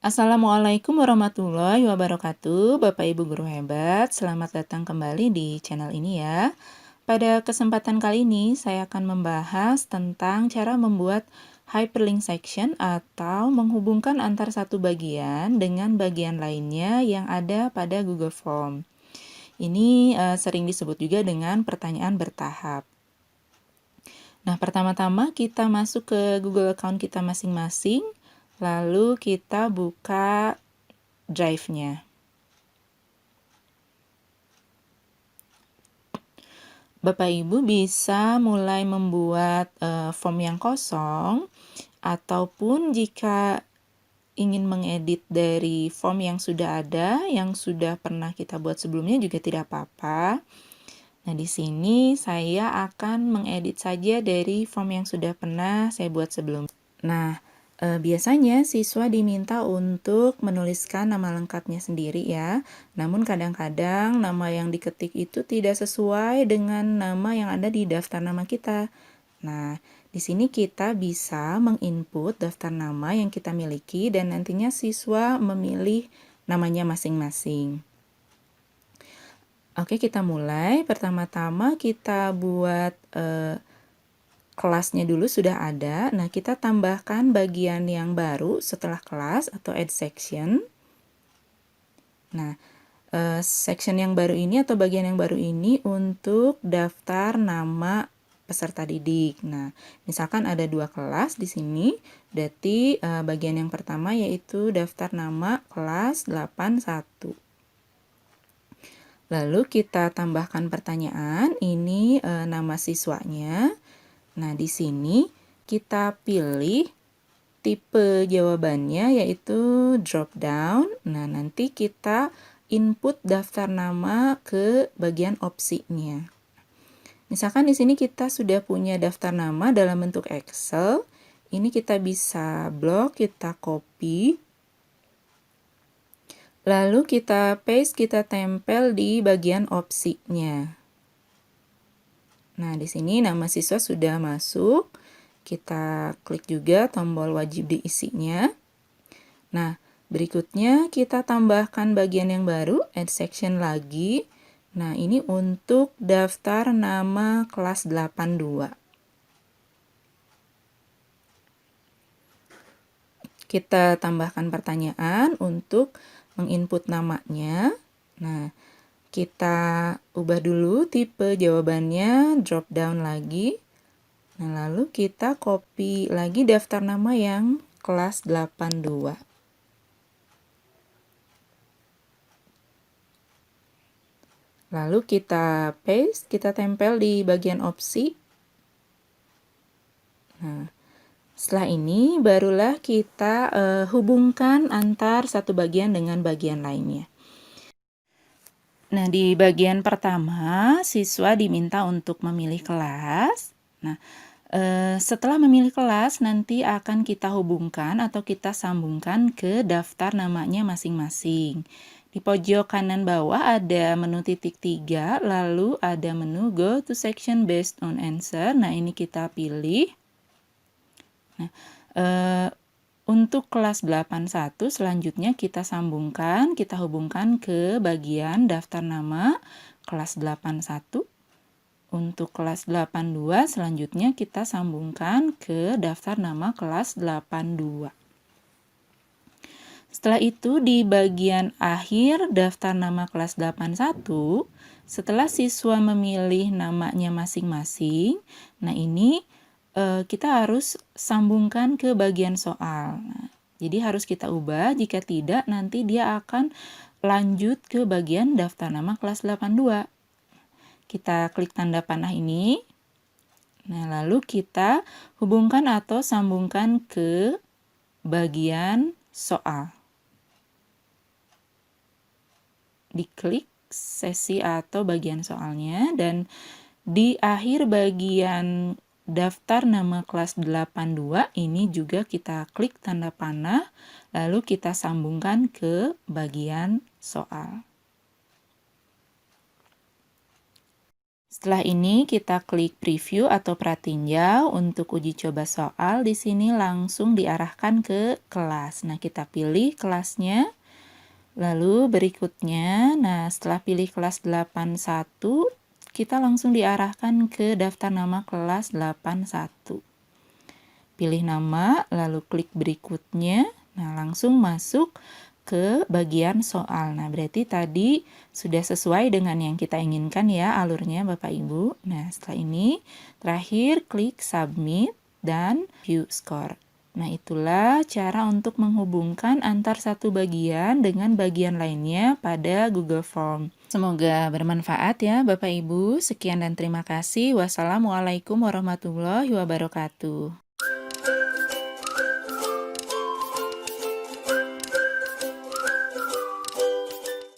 Assalamualaikum warahmatullahi wabarakatuh, Bapak Ibu guru hebat. Selamat datang kembali di channel ini ya. Pada kesempatan kali ini, saya akan membahas tentang cara membuat hyperlink section atau menghubungkan antar satu bagian dengan bagian lainnya yang ada pada Google Form. Ini sering disebut juga dengan pertanyaan bertahap. Nah, pertama-tama kita masuk ke Google account kita masing-masing, lalu kita buka Drive-nya. Bapak Ibu bisa mulai membuat form yang kosong, ataupun jika ingin mengedit dari form yang sudah ada, yang sudah pernah kita buat sebelumnya juga tidak apa-apa. Nah, di sini saya akan mengedit saja dari form yang sudah pernah saya buat sebelumnya. Nah, biasanya siswa diminta untuk menuliskan nama lengkapnya sendiri ya. Namun kadang-kadang nama yang diketik itu tidak sesuai dengan nama yang ada di daftar nama kita. Nah, di sini kita bisa menginput daftar nama yang kita miliki dan nantinya siswa memilih namanya masing-masing. Oke, kita mulai. Pertama-tama kita buat kelasnya dulu sudah ada. Nah, kita tambahkan bagian yang baru setelah kelas atau add section. Nah, section yang baru ini atau bagian yang baru ini untuk daftar nama peserta didik. Nah, misalkan ada 2 kelas di sini, berarti bagian yang pertama yaitu daftar nama kelas 81. Lalu kita tambahkan pertanyaan, ini nama siswanya. Nah, di sini kita pilih tipe jawabannya yaitu drop down. Nah, nanti kita input daftar nama ke bagian opsinya. Misalkan di sini kita sudah punya daftar nama dalam bentuk Excel. Ini kita bisa blok, kita copy. Lalu kita paste, kita tempel di bagian opsinya. Nah, di sini nama siswa sudah masuk. Kita klik juga tombol wajib diisinya. Nah, berikutnya kita tambahkan bagian yang baru, add section lagi. Nah, ini untuk daftar nama kelas 82. Kita tambahkan pertanyaan untuk menginput namanya. Nah, kita ubah dulu tipe jawabannya, drop down lagi. Nah, lalu kita copy lagi daftar nama yang kelas 82. Lalu kita paste, kita tempel di bagian opsi. Nah, setelah ini barulah kita hubungkan antar satu bagian dengan bagian lainnya. Nah, di bagian pertama, siswa diminta untuk memilih kelas. Nah, setelah memilih kelas, nanti akan kita hubungkan atau kita sambungkan ke daftar namanya masing-masing. Di pojok kanan bawah ada menu titik 3, lalu ada menu Go to Section Based on Answer. Nah, ini kita pilih. Nah, untuk kelas 81 selanjutnya kita sambungkan, kita hubungkan ke bagian daftar nama kelas 81. Untuk kelas 82 selanjutnya kita sambungkan ke daftar nama kelas 82. Setelah itu di bagian akhir daftar nama kelas 81, setelah siswa memilih namanya masing-masing, nah ini kita harus sambungkan ke bagian soal. Nah, jadi harus kita ubah, jika tidak nanti dia akan lanjut ke bagian daftar nama kelas 82. Kita klik tanda panah ini. Nah, lalu kita hubungkan atau sambungkan ke bagian soal. Diklik sesi atau bagian soalnya, dan di akhir bagian daftar nama kelas 82 ini juga kita klik tanda panah, lalu kita sambungkan ke bagian soal. Setelah ini kita klik preview atau pratinjau untuk uji coba soal. Di sini langsung diarahkan ke kelas. Nah, kita pilih kelasnya. Lalu berikutnya, nah setelah pilih kelas 81, kita langsung diarahkan ke daftar nama kelas 81. Pilih nama, lalu klik berikutnya. Nah, langsung masuk ke bagian soal. Nah, berarti tadi sudah sesuai dengan yang kita inginkan ya alurnya Bapak Ibu. Nah, setelah ini terakhir klik submit dan view score. Nah, itulah cara untuk menghubungkan antar satu bagian dengan bagian lainnya pada Google Form. Semoga bermanfaat ya Bapak Ibu. Sekian dan terima kasih. Wassalamualaikum warahmatullahi wabarakatuh.